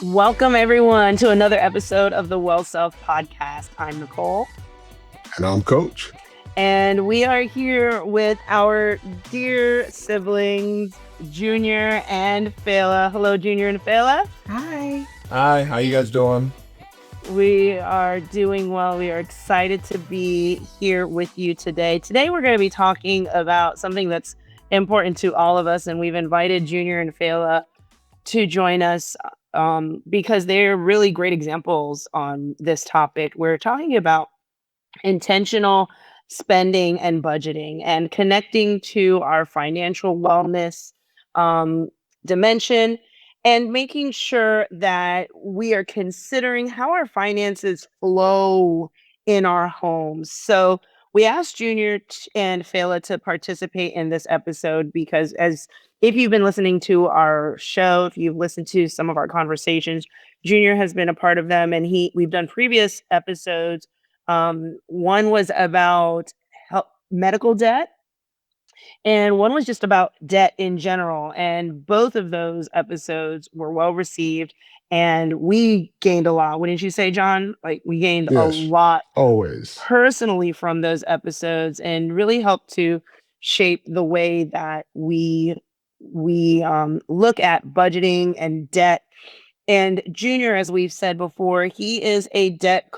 Welcome, everyone, to another episode of the Well Self Podcast. I'm Nicole. And I'm Coach. And we are here with our dear siblings, Junior and Fela. Hello, Junior and Fela. Hi. Hi, how you guys doing? We are doing well. We are excited to be here with you today. Today, we're going to be talking about something that's important to all of us. And we've invited Junior and Fela to join us because they're really great examples on this topic. We're talking about intentional spending and budgeting and connecting to our financial wellness dimension and making sure that we are considering how our finances flow in our homes. So we asked Junior and Fela to participate in this episode because if you've been listening to our show, if you've listened to some of our conversations, Junior has been a part of them, and we've done previous episodes. One was about medical debt, and one was just about debt in general. And both of those episodes were well received, and we gained a lot. Wouldn't you say, John? Like, we gained a Yes, lot always. personally from those episodes, and really helped to shape the way that we look at budgeting and debt. And Junior, as we've said before, he is a debt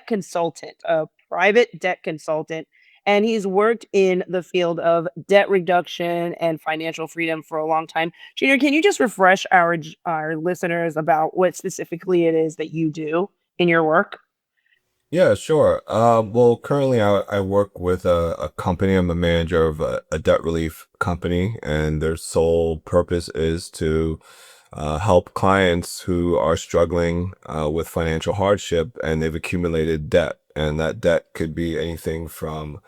consultant, a private debt consultant, and he's worked in the field of debt reduction and financial freedom for a long time. Junior, can you just refresh our listeners about what specifically it is that you do in your work? Yeah, sure. Well, currently I work with a company. I'm a manager of a debt relief company, and their sole purpose is to help clients who are struggling with financial hardship and they've accumulated debt. And that debt could be anything from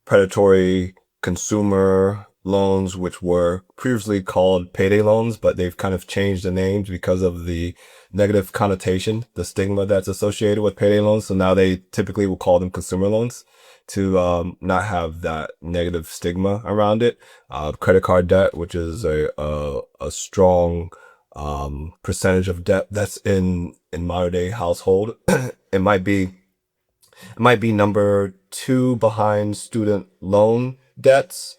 predatory consumer loans, which were previously called payday loans, but they've kind of changed the names because of the negative connotation, the stigma that's associated with payday loans. So now they typically will call them consumer loans to not have that negative stigma around it. Credit card debt, which is a strong percentage of debt that's in modern day household. It might be number 2 behind student loan debts,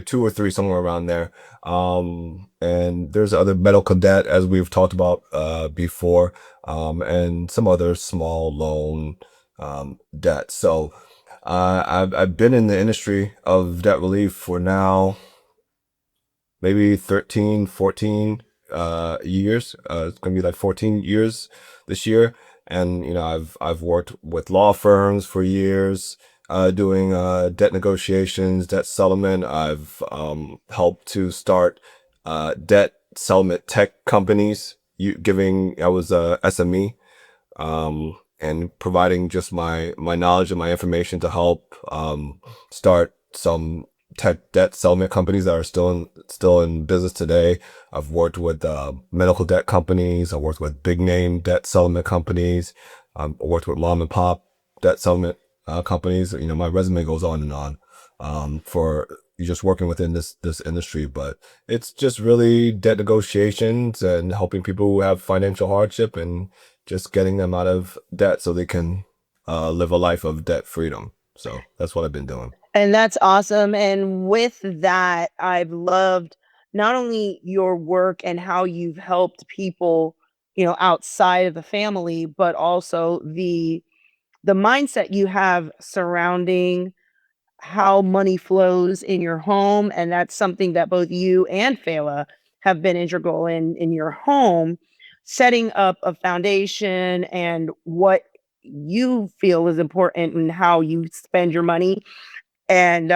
2 or 3, somewhere around there. And there's other medical debt, as we've talked about before, and some other small loan debt. So I've been in the industry of debt relief for now maybe 13, 14 years. It's gonna be like 14 years this year. And I've worked with law firms for years, doing debt negotiations, debt settlement. I've helped to start debt settlement tech companies. I was a SME, and providing just my knowledge and my information to help start some tech debt settlement companies that are still in business today. I've worked with medical debt companies. I've worked with big name debt settlement companies. I've worked with mom and pop debt settlement companies. My resume goes on and on for just working within this industry. But it's just really debt negotiations and helping people who have financial hardship and just getting them out of debt so they can live a life of debt freedom. So that's what I've been doing. And that's awesome. And with that, I've loved not only your work and how you've helped people, outside of the family, but also the mindset you have surrounding how money flows in your home. And that's something that both you and Fela have been integral in your home, setting up a foundation and what you feel is important and how you spend your money, and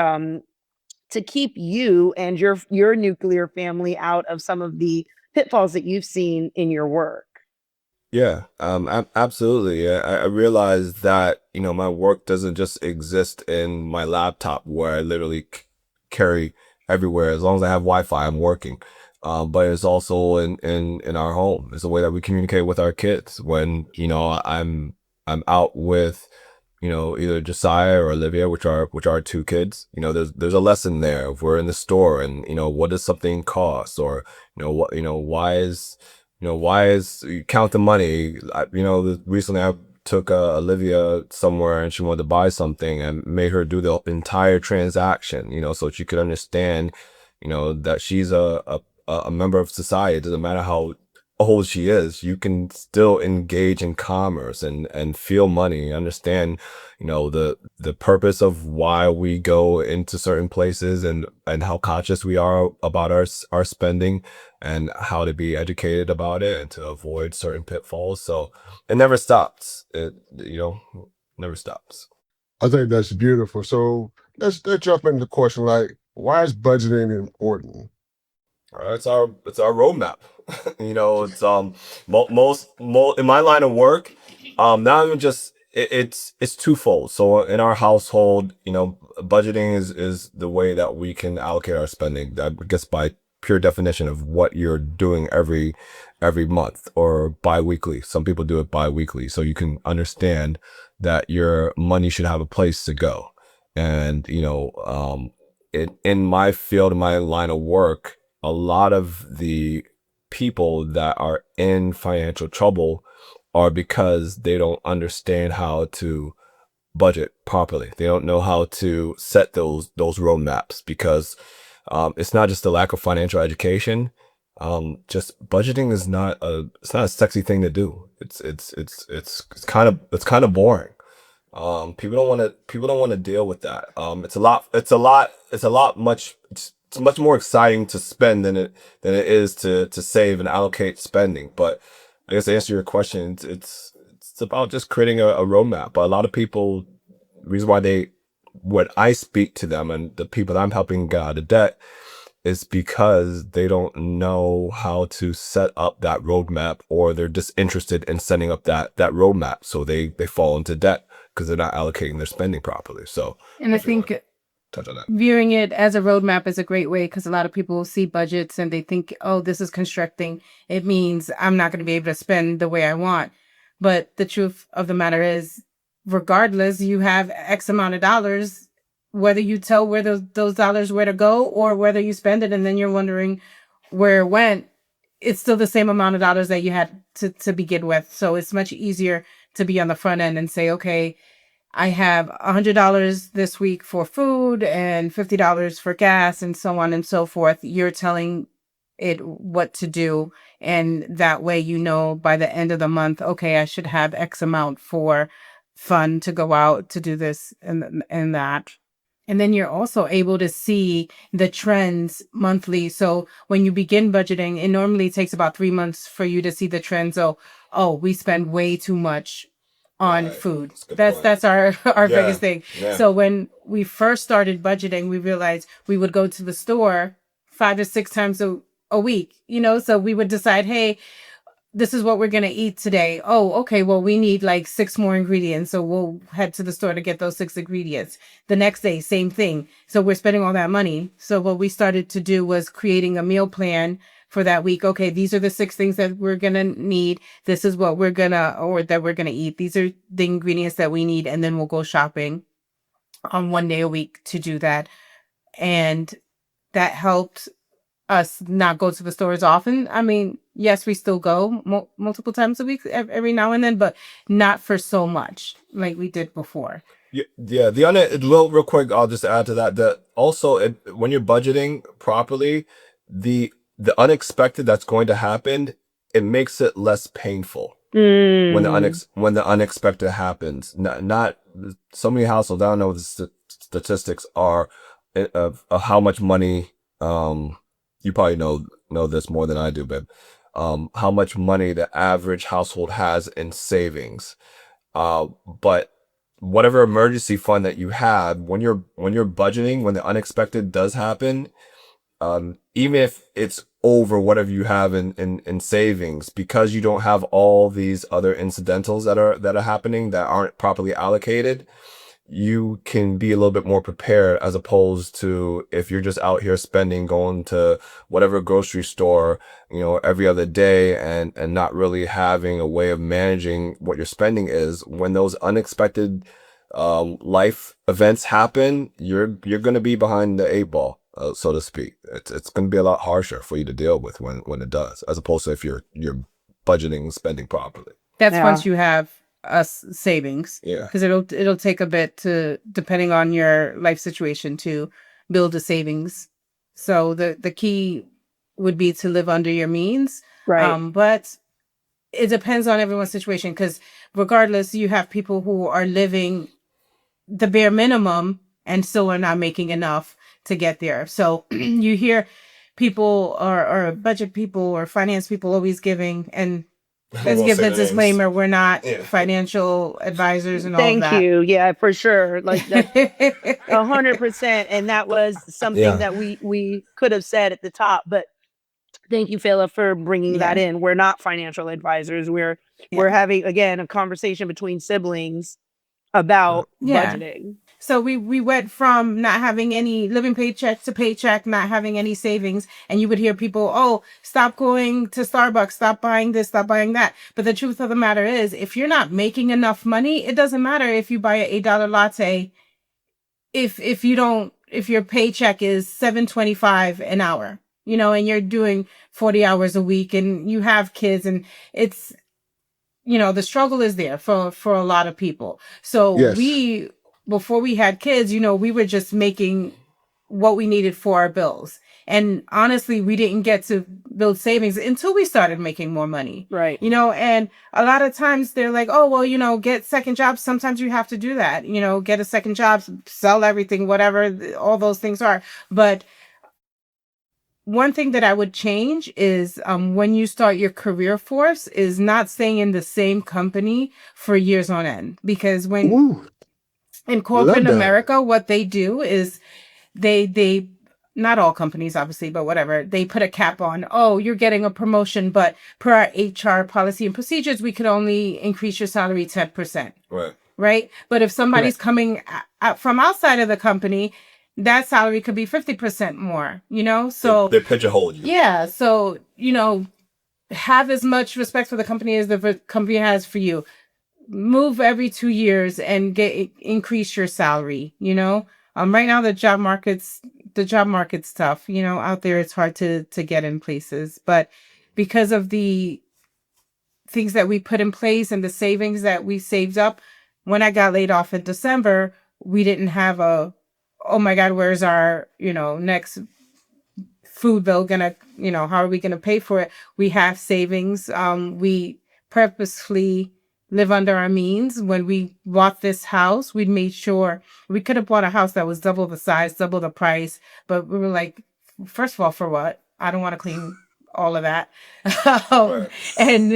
to keep you and your nuclear family out of some of the pitfalls that you've seen in your work. Yeah, absolutely. I realized that, my work doesn't just exist in my laptop where I literally carry everywhere. As long as I have Wi-Fi, I'm working. But it's also in our home. It's a way that we communicate with our kids when, I'm out with either Josiah or Olivia, which are two kids, there's a lesson there. If we're in the store and, what does something cost, or, why is you count the money. Recently I took Olivia somewhere and she wanted to buy something and made her do the entire transaction, so she could understand, that she's a member of society. It doesn't matter how old she is, you can still engage in commerce and feel money, understand, the purpose of why we go into certain places, and how conscious we are about our spending, and how to be educated about it and to avoid certain pitfalls. So it never stops. It never stops. I think that's beautiful. So let's jump into the question like, why is budgeting important? It's our roadmap. It's in my line of work. Not even just it's twofold. So in our household, budgeting is the way that we can allocate our spending. I guess by pure definition of what you're doing every month or bi-weekly. Some people do it bi-weekly, so you can understand that your money should have a place to go. And in my field, in my line of work, a lot of the people that are in financial trouble are because they don't understand how to budget properly. They don't know how to set those roadmaps, because it's not just a lack of financial education. Just budgeting is not a sexy thing to do. It's kind of boring. People don't want to deal with that. It's much more exciting to spend than it is to save and allocate spending. But I guess to answer your question, it's about just creating a roadmap. But a lot of people, reason why when I speak to them and the people that I'm helping get out of debt, is because they don't know how to set up that roadmap, or they're disinterested in setting up that roadmap. So they fall into debt because they're not allocating their spending properly. So And I if you want think to touch on that. viewing it as a roadmap is a great way, because a lot of people see budgets and they think, oh, this is constricting. It means I'm not going to be able to spend the way I want. But the truth of the matter is, regardless, you have X amount of dollars, whether you tell where those dollars where to go, or whether you spend it and then you're wondering where it went, it's still the same amount of dollars that you had to begin with. So it's much easier to be on the front end and say, okay, I have $100 this week for food and $50 for gas and so on and so forth. You're telling it what to do. And that way, by the end of the month, okay, I should have X amount for fun to go out to do this and that. And then you're also able to see the trends monthly. So when you begin budgeting, it normally takes about 3 months for you to see the trends. Oh, we spend way too much on Right. food. That's a good That's point. that's our Yeah. biggest thing. Yeah. So when we first started budgeting, we realized we would go to the store 5 to 6 times a week, so we would decide, hey, this is what we're going to eat today. Oh, okay. Well, we need like 6 more ingredients. So we'll head to the store to get those 6 ingredients. The next day, same thing. So we're spending all that money. So what we started to do was creating a meal plan for that week. Okay, these are the 6 things that we're going to need. This is what that we're going to eat. These are the ingredients that we need. And then we'll go shopping on one day a week to do that. And that helped us not go to the stores often. I mean, yes, we still go multiple times a week, every now and then, but not for so much like we did before. Yeah. Real quick, I'll just add to that. That also, when you're budgeting properly, the unexpected that's going to happen, it makes it less painful. When the unexpected happens. Not so many households. I don't know what the statistics are of how much money. You probably know this more than I do, but how much money the average household has in savings. But whatever emergency fund that you have, when you're budgeting, when the unexpected does happen, even if it's over whatever you have in savings, because you don't have all these other incidentals that are happening that aren't properly allocated, you can be a little bit more prepared, as opposed to if you're just out here spending, going to whatever grocery store, every other day, and not really having a way of managing what your spending is. When those unexpected life events happen, you're going to be behind the eight ball, so to speak. It's going to be a lot harsher for you to deal with when it does, as opposed to if you're budgeting and spending properly. That's Yeah. once you have savings. Yeah. Because it'll take a bit to, depending on your life situation, to build a savings. So the key would be to live under your means. Right. But it depends on everyone's situation, because regardless, you have people who are living the bare minimum and still are not making enough to get there. So you hear people or budget people or finance people always giving, and let's won't give say the the names. disclaimer, we're not Yeah. financial advisors and all Thank that. you. Yeah, for sure. Like that 100%. And that was something Yeah. that we could have said at the top, but thank you, Fela, for bringing that in. We're not financial advisors. We're having, again, a conversation between siblings about budgeting. So we went from not having any, living paycheck to paycheck, not having any savings. And you would hear people, oh, stop going to Starbucks, stop buying this, stop buying that. But the truth of the matter is, if you're not making enough money, it doesn't matter if you buy an $8 latte. If you don't, if your paycheck is $7.25 an hour, you know, and you're doing 40 hours a week and you have kids, and it's, you know, the struggle is there for a lot of people. So Yes. before we had kids, you know, we were just making what we needed for our bills. And honestly, we didn't get to build savings until we started making more money. Right. You know, and a lot of times they're like, oh, well, you know, get second jobs. Sometimes you have to do that, you know, get a second job, sell everything, whatever, all those things are. But one thing that I would change is when you start your career force is not staying in the same company for years on end. Because when Ooh, in love corporate that. America, what they do is they not all companies obviously, but whatever, they put a cap on, oh, you're getting a promotion, but per our HR policy and procedures, we could only increase your salary 10%. Right. But if somebody's coming from outside of the company, that salary could be 50% more, you know? So they pigeonhole you. yeah. So, you know, have as much respect for the company as the company has for you. Move every 2 years and increase your salary, you know? Right now the job market's tough, you know, out there. It's hard to get in places, but because of the things that we put in place and the savings that we saved up, when I got laid off in December, we didn't have oh my God, where's our, you know, next food bill gonna, you know, how are we gonna pay for it? We have savings. We purposefully live under our means. When we bought this house, we made sure we could have bought a house that was double the size, double the price, but we were like, first of all, for what? I don't want to clean all of that. And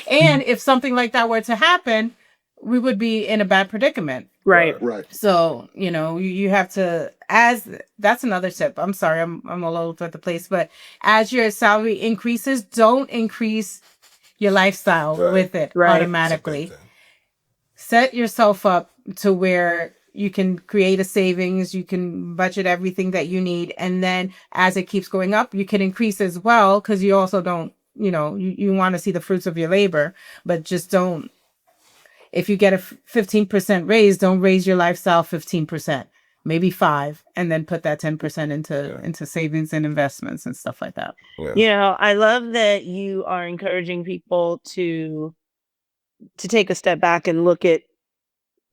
if something like that were to happen, we would be in a bad predicament. Right. So, you know, you have to, that's another tip. I'm sorry, I'm all over the place, but as your salary increases, don't increase your lifestyle with it automatically. Set yourself up to where you can create a savings, you can budget everything that you need. And then as it keeps going up, you can increase as well. Cause you also don't, you know, you want to see the fruits of your labor, but just don't, if you get a 15% raise, don't raise your lifestyle 15%, maybe 5%, and then put that 10% into savings and investments and stuff like that. You know, I love that you are encouraging people to take a step back and look at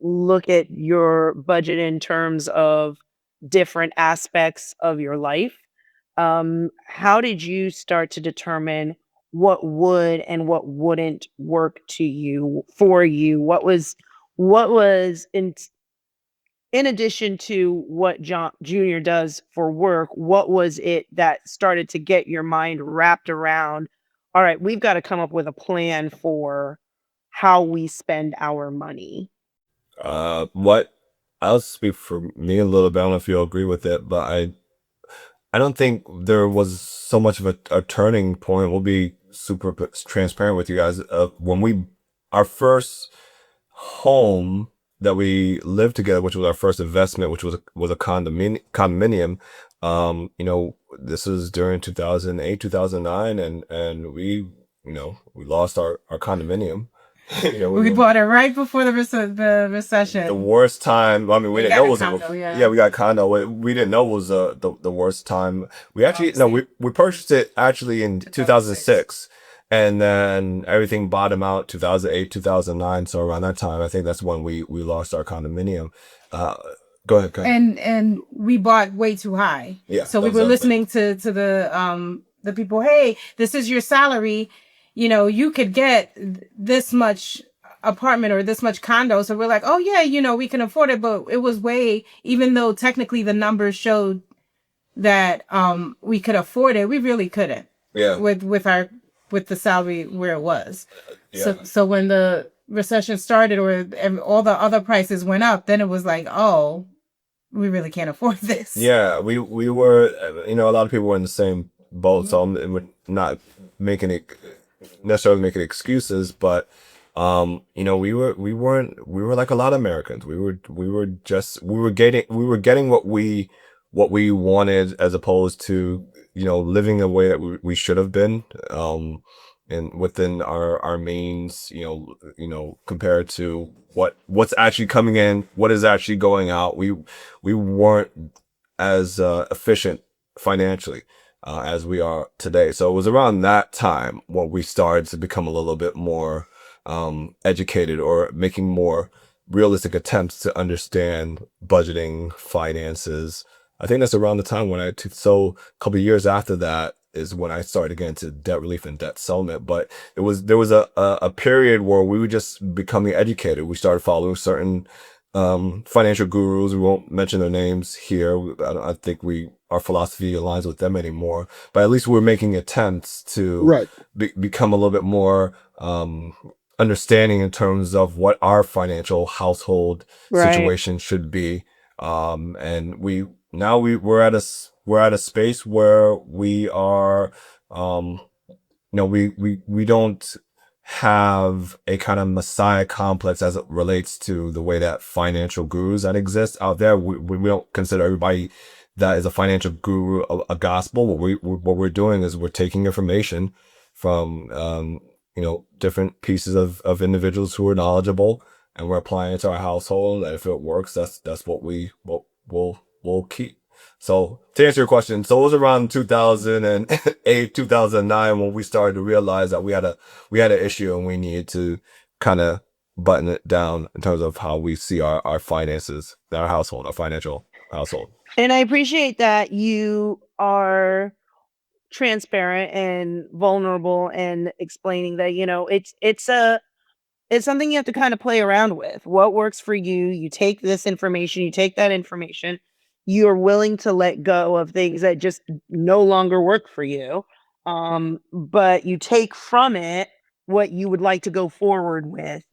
your budget in terms of different aspects of your life. How did you start to determine what would and what wouldn't work for you? What was in addition to what John Junior does for work, what was it that started to get your mind wrapped around, all right, we've got to come up with a plan for how we spend our money? What I'll speak for me a little bit. I don't know if you'll agree with it, but I don't think there was so much of a turning point. We'll be super transparent with you guys. When our first home that we lived together, which was our first investment, which was a condominium. You know, this is during 2008, 2009, and we, you know, we lost our condominium. Yeah, We bought it right before the recession. the worst time. I mean, we didn't got know a it was condo, yeah. yeah, we got a condo. We didn't know it was the worst time. We actually no, Obviously. we purchased it actually in 2006, and then everything bottomed out 2008, 2009. So around that time, I think that's when we lost our condominium. Uh, go ahead, go ahead. And we bought way too high. Yeah, So that we was were the other thing. listening to the people, hey, this is your salary. You know, you could get this much apartment or this much condo. So we're like, oh yeah, you know, we can afford it. But it was way, even though technically the numbers showed that we could afford it, we really couldn't. Yeah. With the salary where it was. Yeah. So when the recession started or all the other prices went up, then it was like, oh, we really can't afford this. Yeah, we were, a lot of people were in the same boat, so we're not making it necessarily making excuses, but we were like a lot of Americans. We were getting what we wanted as opposed to living the way that we should have been, and within our means, compared to what's actually coming in, what is actually going out. We weren't as efficient financially as we are today. So it was around that time when we started to become a little bit more educated, or making more realistic attempts to understand budgeting, finances. I think that's around the time when so a couple of years after that is when I started getting into debt relief and debt settlement. But there was a period where we were just becoming educated. We started following certain financial gurus. We won't mention their names here. I think our philosophy aligns with them anymore. But at least we're making attempts to Right. become a little bit more understanding in terms of what our financial household Right. situation should be. And we're at a space where we are, we don't have a kind of messiah complex as it relates to the way that financial gurus that exist out there. We don't consider everybody that is a financial guru a gospel. What we're doing is we're taking information from different pieces of individuals who are knowledgeable, and we're applying it to our household. And if it works, that's what we'll keep. So to answer your question, so it was around 2008, 2009 when we started to realize that we had an issue and we needed to kind of button it down in terms of how we see our finances, our household, our financial household. And I appreciate that you are transparent and vulnerable and explaining that, it's something you have to kind of play around with. What works for you? You take this information, you take that information, you're willing to let go of things that just no longer work for you. But you take from it what you would like to go forward with,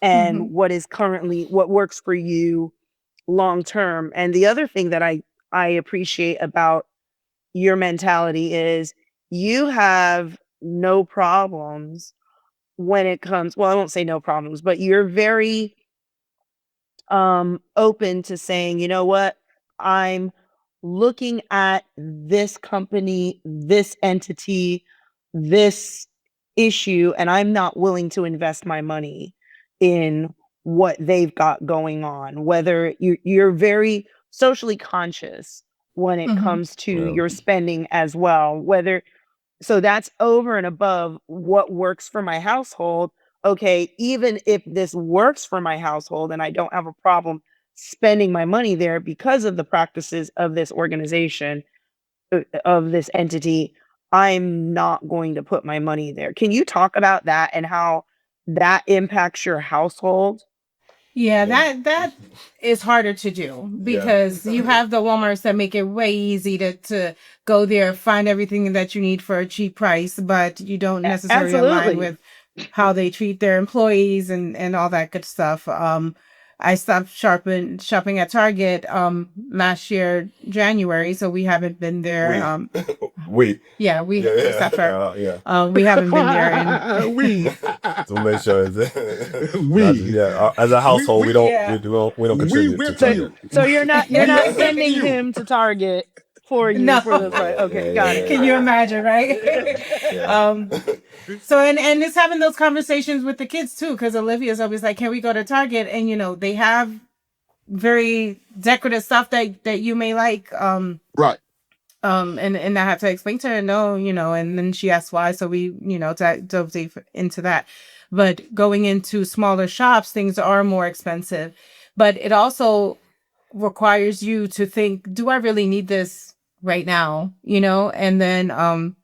and Mhm. what works for you long term. And the other thing that I appreciate about your mentality is you have no problems when it comes, well, I won't say no problems, but you're very open to saying, you know what, I'm looking at this company, this entity, this issue, and I'm not willing to invest my money in what they've got going on. Whether you're very socially conscious when it Mhm. comes to Yeah. your spending as well, whether, so that's over and above what works for my household. Okay, even if this works for my household and I don't have a problem spending my money there because of the practices of this organization, of this entity, I'm not going to put my money there. Can you talk about that and how that impacts your household? Yeah, that is harder to do Yeah. because you have the Walmarts that make it way easy to go there, find everything that you need for a cheap price, but you don't necessarily align Absolutely. with how they treat their employees and all that good stuff. I stopped shopping at Target last year January, so we haven't been there. We Yeah, we yeah stopped yeah we haven't been there in we to make sure we as a household we Yeah. we don't we contribute to with So Target. you. so you're not We with sending you. him to Target for you No. for this one. Okay, got it. Can you imagine, right? Yeah. So and it's having those conversations with the kids too, because Olivia's always like, "Can we go to Target?" And they have very decorative stuff that you may like. Right. And I have to explain to her, no, and then she asked why, so we dove deep into that. But going into smaller shops, things are more expensive, but it also requires you to think, do I really need this right now? And then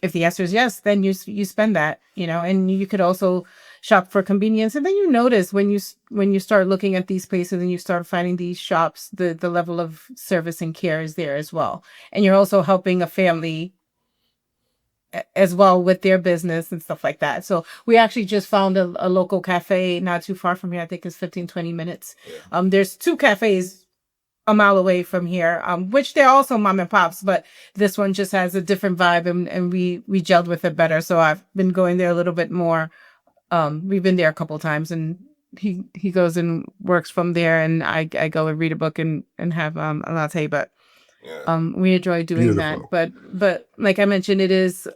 if the answer is yes, then you spend that, and you could also shop for convenience. And then you notice when you start looking at these places and you start finding these shops, the level of service and care is there as well. And you're also helping a family as well with their business and stuff like that. So we actually just found a local cafe not too far from here. I think it's 15-20 minutes. There's 2 cafes a mile away from here, which they're also mom and pops, but this one just has a different vibe, and we gelled with it better. So I've been going there a little bit more. We've been there a couple times, and he goes and works from there, and I go and read a book and have a latte. But we enjoy doing Beautiful. that. But like I mentioned, it is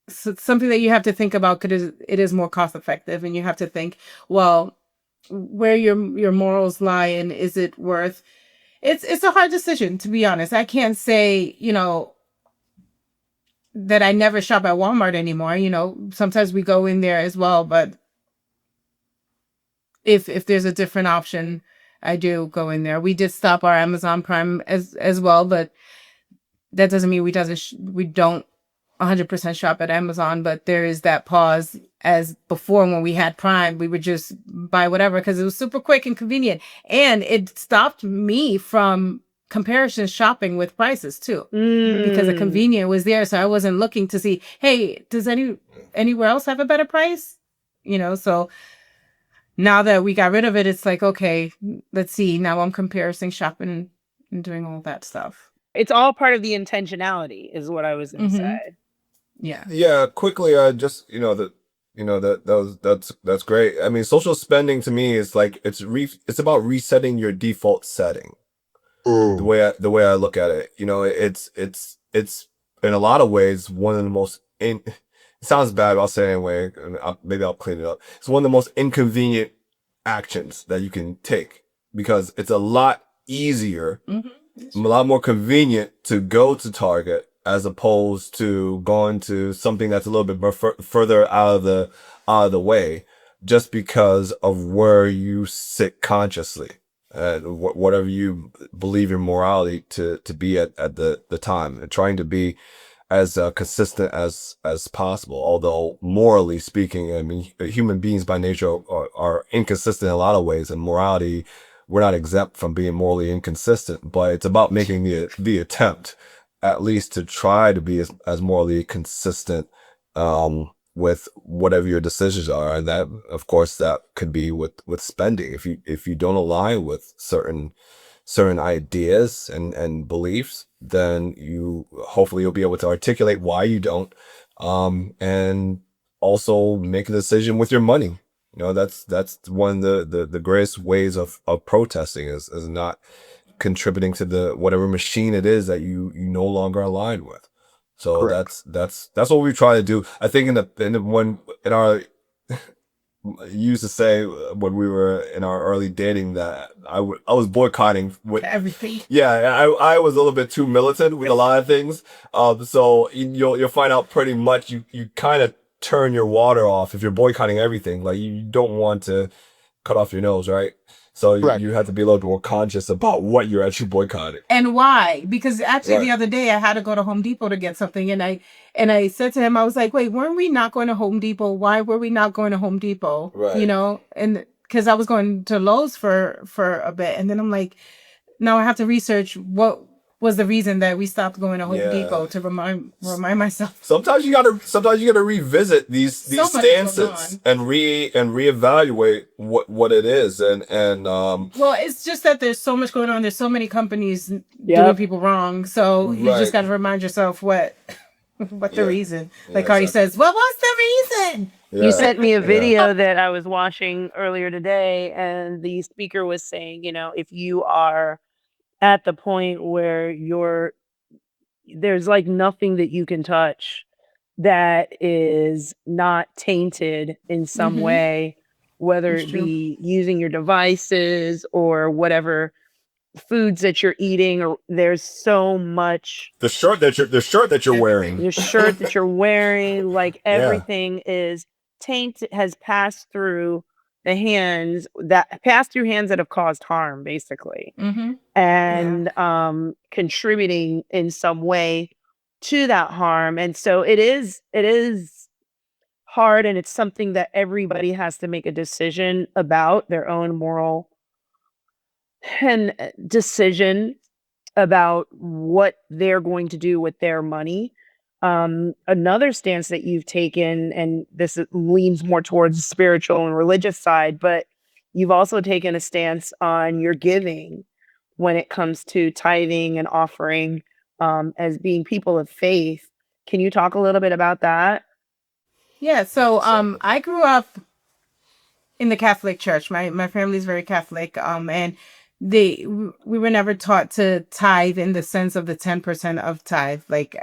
something that you have to think about, because it is more cost effective, and you have to think, well, where your morals lie, and is it worth. It's a hard decision, to be honest. I can't say, that I never shop at Walmart anymore. Sometimes we go in there as well, but if there's a different option, I do go in there. We did stop our Amazon Prime as well, but that doesn't mean we don't 100% shop at Amazon, but there is that pause. As before, when we had Prime, we would just buy whatever because it was super quick and convenient, and it stopped me from comparison shopping with prices too, because the convenience was there. So I wasn't looking to see, hey, does anywhere else have a better price? So now that we got rid of it, it's like, okay, let's see. Now I'm comparison shopping and doing all that stuff. It's all part of the intentionality, is what I was going to say. Yeah. Quickly, just that's great. I mean, social spending to me is like it's about resetting your default setting. The way I look at it, it's in a lot of ways one of the most it sounds bad, but I'll say it anyway, and maybe I'll clean it up. It's one of the most inconvenient actions that you can take, because it's a lot easier, a lot more convenient to go to Target as opposed to going to something that's a little bit more further out of the way, just because of where you sit consciously, whatever you believe your morality to be at the time, and trying to be as consistent as possible. Although morally speaking, I mean, human beings by nature are inconsistent in a lot of ways, and morality, we're not exempt from being morally inconsistent. But it's about making the attempt, at least, to try to be as morally consistent with whatever your decisions are. And that, of course, that could be with spending. If you don't align with certain ideas and beliefs, then hopefully you'll be able to articulate why you don't, and also make a decision with your money. That's one of the greatest ways of protesting, is not contributing to the whatever machine it is that you no longer align with. So Correct. that's what we try to do. I think in our you used to say when we were in our early dating that I was boycotting with Everything. Yeah, I was a little bit too militant with a lot of things. So you'll find out pretty much you kind of turn your water off if you're boycotting everything. Like, you don't want to cut off your nose, right? So Correct. you have to be a little bit more conscious about what you're actually boycotting. And why? Because actually Right. the other day I had to go to Home Depot to get something, and I said to him, I was like, wait, weren't we not going to Home Depot? Why were we not going to Home Depot? Right. And because I was going to Lowe's for a bit, and then I'm like, now I have to research what was the reason that we stopped going to Home Yeah. Depot, to remind myself. Sometimes you gotta revisit these So much going stances and reevaluate what it is, and Well, it's just that there's so much going on. There's so many companies doing Yep. people wrong. So you Right. just got to remind yourself what the Yeah. reason. Yeah, Like Cardi exactly. says, what was the reason? Yeah. You sent me a Yeah. video that I was watching earlier today, and the speaker was saying, if you are at the point where there's like nothing that you can touch that is not tainted in some Mm-hmm. way, whether That's it true. be using your devices or whatever foods that you're eating, or there's so much The shirt that you're wearing. your shirt that you're wearing, like Yeah. everything is tainted, has passed through hands that have caused harm, basically, Mm-hmm. Yeah. and contributing in some way to that harm. And so it is hard, and it's something that everybody has to make a decision about their own moral and decision about what they're going to do with their money. Another stance that you've taken, and leans more towards the spiritual and religious side, but you've also taken a stance on your giving when it comes to tithing and offering, as being people of faith. Can you talk a little bit about that? Yeah. So I grew up in the Catholic Church. My family is very Catholic. And we were never taught to tithe in the sense of the 10% of tithe. Like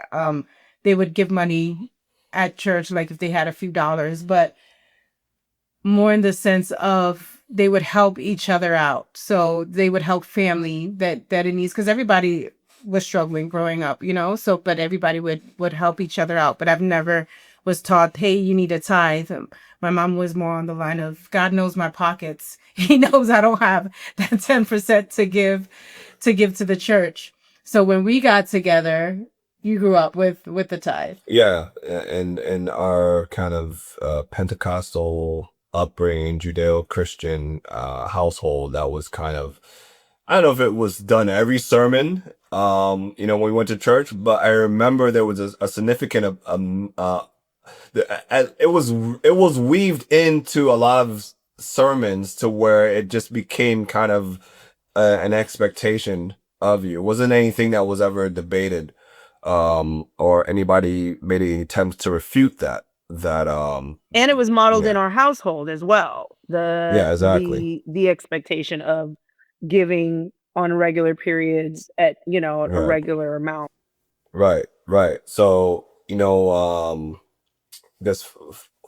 they would give money at church, like if they had a few dollars, but more in the sense of they would help each other out. So they would help family that it needs, because everybody was struggling growing up, you know. So but everybody would help each other out. But I've never was taught, hey, you need a tithe. My mom was more on the line of, God knows my pockets. He knows I don't have that 10% to give to the church. So when we got together, you grew up with the tithe. Yeah, and in our kind of Pentecostal upbringing, Judeo-Christian household, that was kind of, I don't know if it was done every sermon, when we went to church, but I remember there was a significant it was weaved into a lot of sermons to where it just became kind of an expectation of you. It wasn't anything that was ever debated, or anybody made any attempts to refute that. And it was modeled in Yeah, our household as well. The yeah, exactly. the expectation of giving on regular periods at, a Right, regular amount. right. So, guess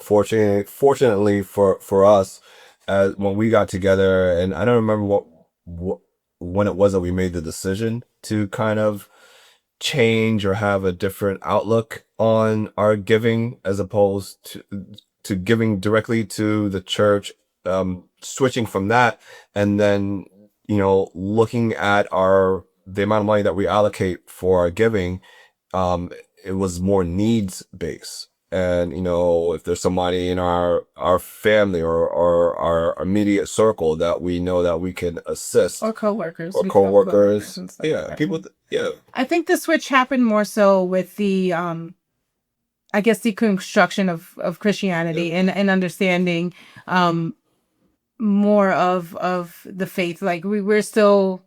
fortunately for us, as when we got together, and I don't remember what when it was that we made the decision to kind of change or have a different outlook on our giving, as opposed to giving directly to the church, switching from that, and then looking at the amount of money that we allocate for our giving. um it was more needs based, and if there's somebody in our family, or our immediate circle that we know that we can assist, Or coworkers. or We could talk about workers coworkers. and stuff like Yeah, that. people. Yeah. I think the switch happened more so with the I guess the construction of Christianity, and understanding um more of the faith. Like we're still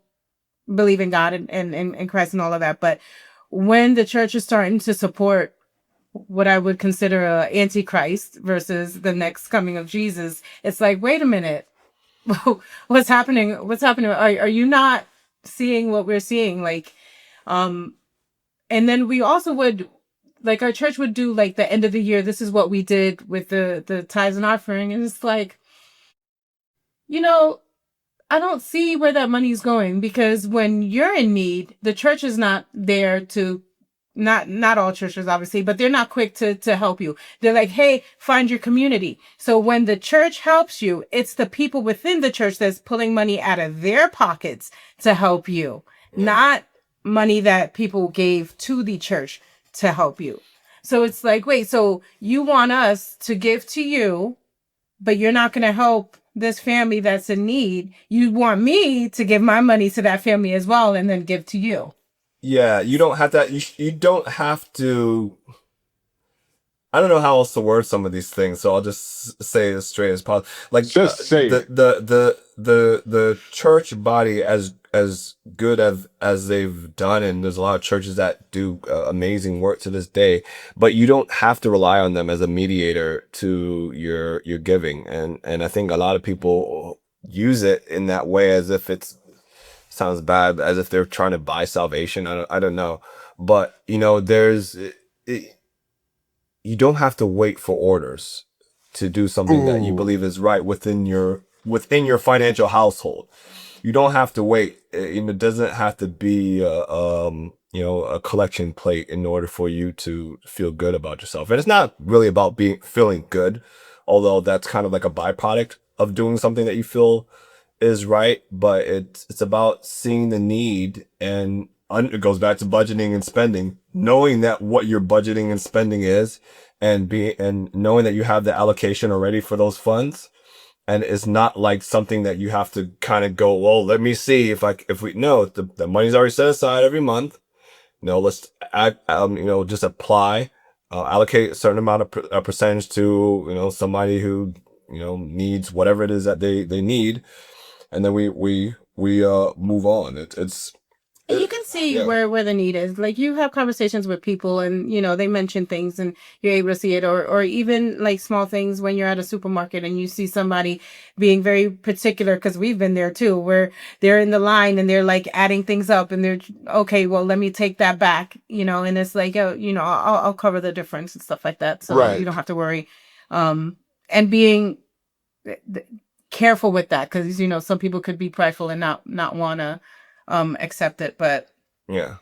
believe in God and Christ and all of that. But when the church is starting to support what I would consider a antichrist versus the next coming of Jesus, it's like, wait a minute, what's happening? What's happening? Are you not seeing what we're seeing? Like, um, and then we also would, like, our church would do like the end of the year. This is what we did with the tithes and offering, and it's like, you know, I don't see where that money's going, because when you're in need, the church is not there to, not all churches obviously, but they're not quick to help you. They're like, hey, find your community. So when the church helps you, it's the people within the church that's pulling money out of their pockets to help you, Yeah. not money that people gave to the church to help you. So it's like, wait, so you want us to give to you, but you're not going to help this family that's in need. You want me to give my money to that family as well, and then give to you. Yeah, you don't have that. You don't have to. I don't know how else to word some of these things, so I'll just say it as straight as possible. Like, Just say the it. the church body, as good as they've done, and there's a lot of churches that do amazing work to this day, but you don't have to rely on them as a mediator to your giving, and I think a lot of people use it in that way, as if it's sounds bad, as if they're trying to buy salvation. I don't know, but it, you don't have to wait for orders to do something that you Mm, believe is right within your financial household. You don't have to wait. It doesn't have to be a collection plate in order for you to feel good about yourself. And it's not really about being feeling good, although that's kind of like a byproduct of doing something that you feel is right. But it's about seeing the need, and it goes back to budgeting and spending, knowing that what your budgeting and spending is, and knowing that you have the allocation already for those funds. And it's not like something that you have to kind of go, well, let me see if we know the money's already set aside every month. Let's just apply, allocate a certain amount of a percentage to, somebody who, needs whatever it is that they need. And then we move on. You can see Yeah. where the need is. Like you have conversations with people and they mention things and you're able to see it, or even like small things when you're at a supermarket and you see somebody being very particular, because we've been there too, where they're in the line and they're like adding things up and they're okay, well, let me take that back, and it's like, oh, I'll cover the difference and stuff like that, so you don't right. have to worry. And being th- careful with that, because some people could be prideful and not want to accept it, but Yeah.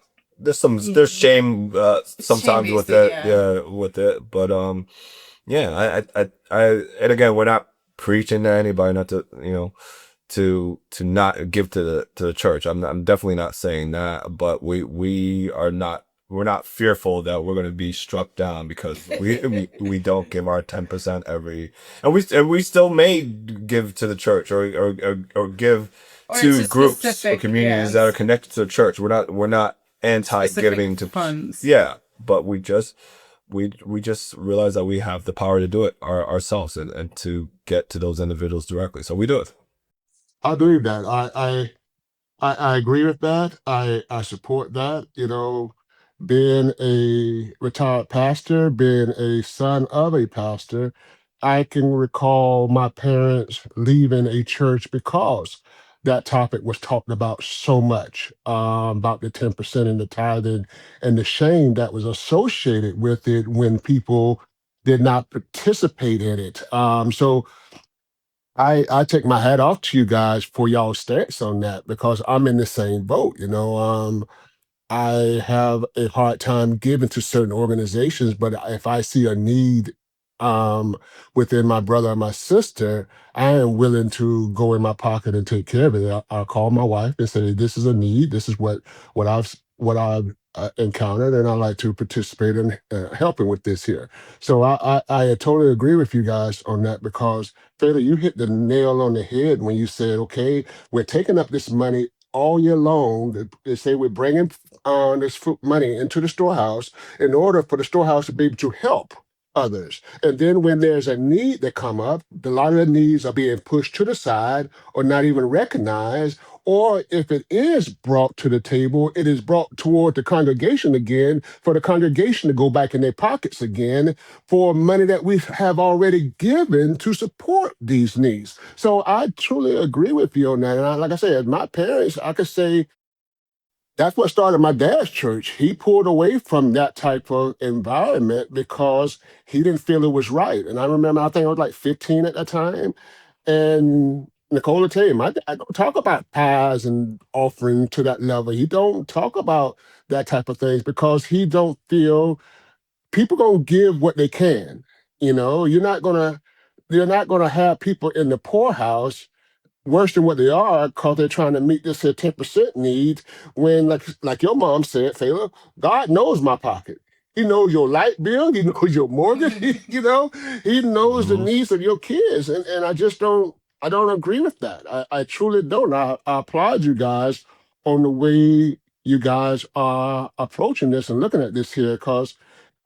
y- There's shame it's shame sometimes based, with it, it, yeah. yeah, with it. But yeah, I and again, we're not preaching to anybody not to, to not give to the church. I'm definitely not saying that, but we're not fearful that we're going to be struck down because we don't give our 10% every, and we still may give to the church, or give Or to to groups or specific, communities that are yes, connected to the church. We're not anti specific giving to, funds. yeah, but we just realize that we have the power to do it ourselves, and to get to those individuals directly. So we do it. I believe that. I agree with that. I support that. Being a retired pastor, being a son of a pastor, I can recall my parents leaving a church because that topic was talked about so much, about the 10% and the tithing and the shame that was associated with it when people did not participate in it. So I take my hat off to you guys for y'all stance on that because I'm in the same boat. I have a hard time giving to certain organizations, but if I see a need um, within my brother or my sister, I am willing to go in my pocket and take care of it. I'll call my wife and say, "This is a need. This is what I've encountered, and I like to participate in helping with this here." So I totally agree with you guys on that because Fela, you hit the nail on the head when you said, "Okay, we're taking up this money all year long. They say we're bringing this money into the storehouse in order for the storehouse to be able to help others. And then when there's a need that come up, a lot of the needs are being pushed to the side or not even recognized. Or if it is brought to the table, it is brought toward the congregation again for the congregation to go back in their pockets again for money that we have already given to support these needs. So I truly agree with you on that. And like I said, my parents, I could say that's what started my dad's church. He pulled away from that type of environment because he didn't feel it was right. And I remember, I think I was like 15 at that time. And Nicole will tell you, my dad don't talk about tithes and offering to that level. He don't talk about that type of things because he don't feel people gonna give what they can. You're not gonna have people in the poorhouse worse than what they are because they're trying to meet this here 10% need when like your mom said, Fela, God knows my pocket. He knows your light bill, he knows your mortgage, he knows the Hmm. needs of your kids. And I don't agree with that. I truly don't. I applaud you guys on the way you guys are approaching this and looking at this here because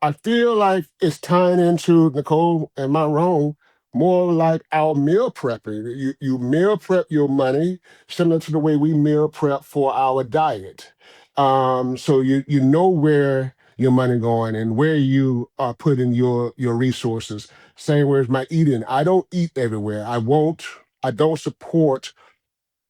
I feel like it's tying into, Nicole, am I wrong? More like our meal prepping. You meal prep your money similar to the way we meal prep for our diet. So you know where your money going and where you are putting your resources. Same where's my eating. I don't eat everywhere. I won't. I don't support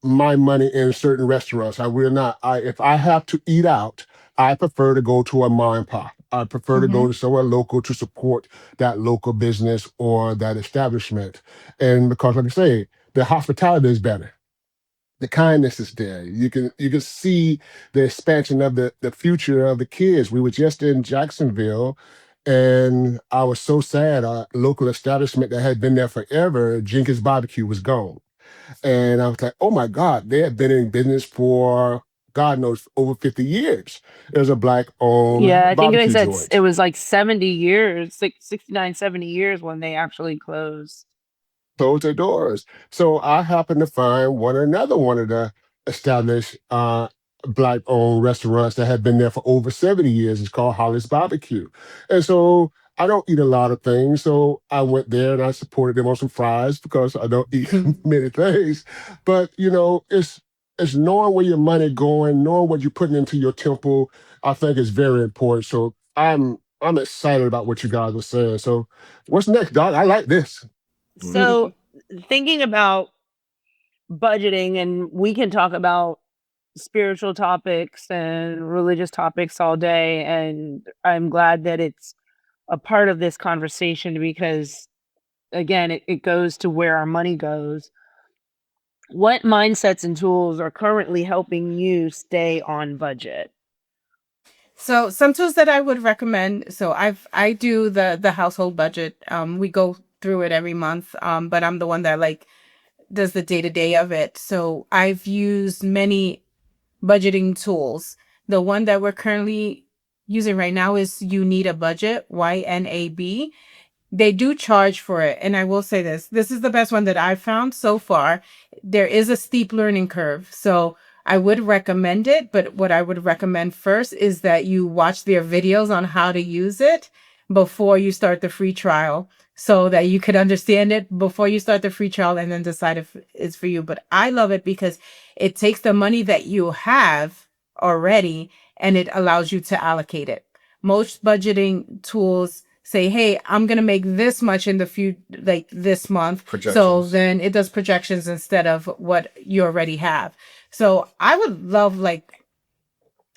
my money in certain restaurants. I will not. If I have to eat out, I prefer to go to a mom and pop. I prefer to Mm-hmm. go to somewhere local to support that local business or that establishment. And because, like I say, the hospitality is better, the kindness is there. You can see the expansion of the future of the kids. We were just in Jacksonville, and I was so sad. Our local establishment that had been there forever, Jenkins Barbecue, was gone. And I was like, oh my God, they had been in business for God knows over 50 years. There's a black owned Yeah, I think barbecue it joint. was like 70 years, 69, 70 years when they actually closed. Closed their doors. So I happened to find another one of the established black owned restaurants that had been there for over 70 years. It's called Hollis Barbecue. And so I don't eat a lot of things. So I went there and I supported them on some fries because I don't eat many things. But it's knowing where your money going, knowing what you're putting into your temple, I think is very important. So I'm excited about what you guys are saying. So what's next, Doc? I like this. So, thinking about budgeting, and we can talk about spiritual topics and religious topics all day, and I'm glad that it's a part of this conversation because, again, it goes to where our money goes. What mindsets and tools are currently helping you stay on budget? So some tools that I would recommend. So I do the household budget. We go through it every month. But I'm the one that like does the day to day of it. So I've used many budgeting tools. The one that we're currently using right now is You Need a Budget, YNAB. They do charge for it. And I will say this is the best one that I've found so far. There is a steep learning curve. So I would recommend it. But what I would recommend first is that you watch their videos on how to use it before you start the free trial so that you could understand it before you start the free trial and then decide if it's for you. But I love it because it takes the money that you have already and it allows you to allocate it. Most budgeting tools say, hey, I'm going to make this much in the future, like this month. So Projections. then it does projections instead of what you already have. So I would love like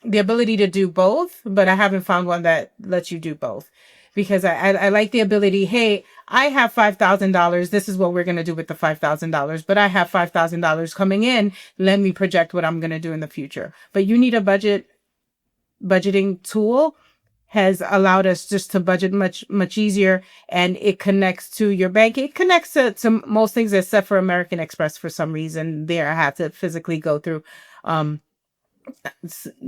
the ability to do both, but I haven't found one that lets you do both because I like the ability. Hey, I have $5,000. This is what we're going to do with the $5,000, but I have $5,000 coming in. Let me project what I'm going to do in the future. But You Need a budgeting tool has allowed us just to budget much easier, and it connects to your bank. It connects to most things except for American Express. For some reason there I have to physically go through um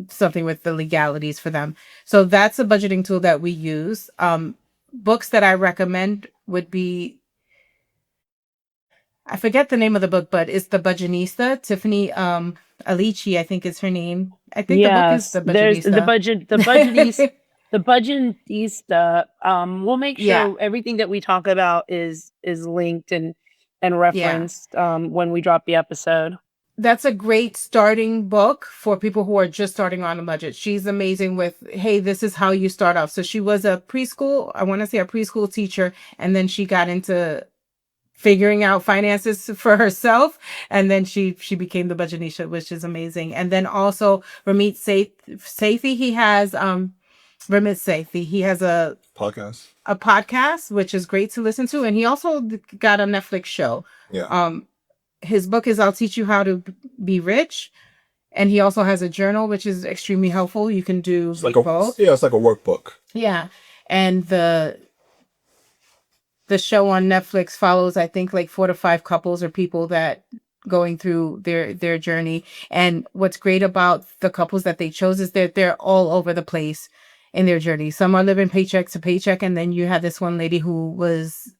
something with the legalities for them. So that's a budgeting tool that we use. Books that I recommend would be, I forget the name of the book, but it's The Budgetista. Tiffany Alici, I think is her name. I think the book is Yes, The there's Budgetista. the budgetista. We'll make Yeah. sure everything that we talk about is linked and Yeah. referenced when we drop the episode. That's a great starting book for people who are just starting on a budget. She's amazing with, hey, this is how you start off. So she was a preschool, I want to say a preschool teacher, and then she got into figuring out finances for herself, and then she became the budgetista, which is amazing. And then also Ramit Sethi, he has Ramit Sethi, he has Podcast. a podcast which is great to listen to, and he also got a Netflix show. Yeah. His book is I'll Teach You How to Be Rich. And he also has a journal, which is extremely helpful. You can do It's like a both. it's like a workbook. Yeah. And the show on Netflix follows, I think, like 4 to 5 couples or people that going through their journey. And what's great about the couples that they chose is that they're all over the place in their journey. Some are living paycheck to paycheck, and then you had this one lady who was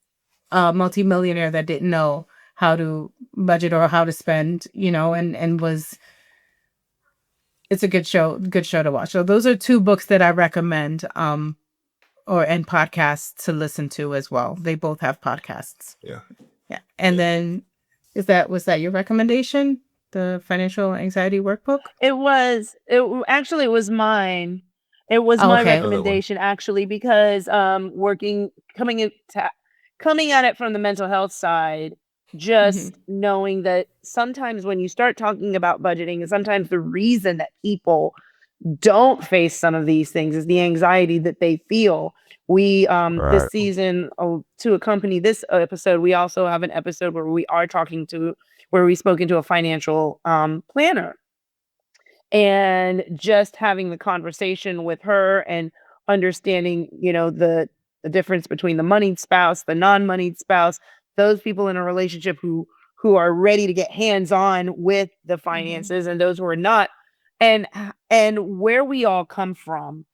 a multimillionaire that didn't know how to budget or how to spend, and was, it's a good show to watch. So those are 2 books that I recommend, and podcasts to listen to as well. They both have podcasts. Yeah. Yeah. And then was that your recommendation? The financial anxiety workbook? Actually it was mine. It was Oh, my okay. Another one. recommendation actually because working coming at it from the mental health side, just knowing that sometimes when you start talking about budgeting, sometimes the reason that people don't face some of these things is the anxiety that they feel. We this Right. season, to accompany this episode, we also have an episode where we spoke into a financial planner, and just having the conversation with her and understanding, the difference between the moneyed spouse, the non-moneyed spouse, those people in a relationship who are ready to get hands on with the finances, and those who are not, and where we all come from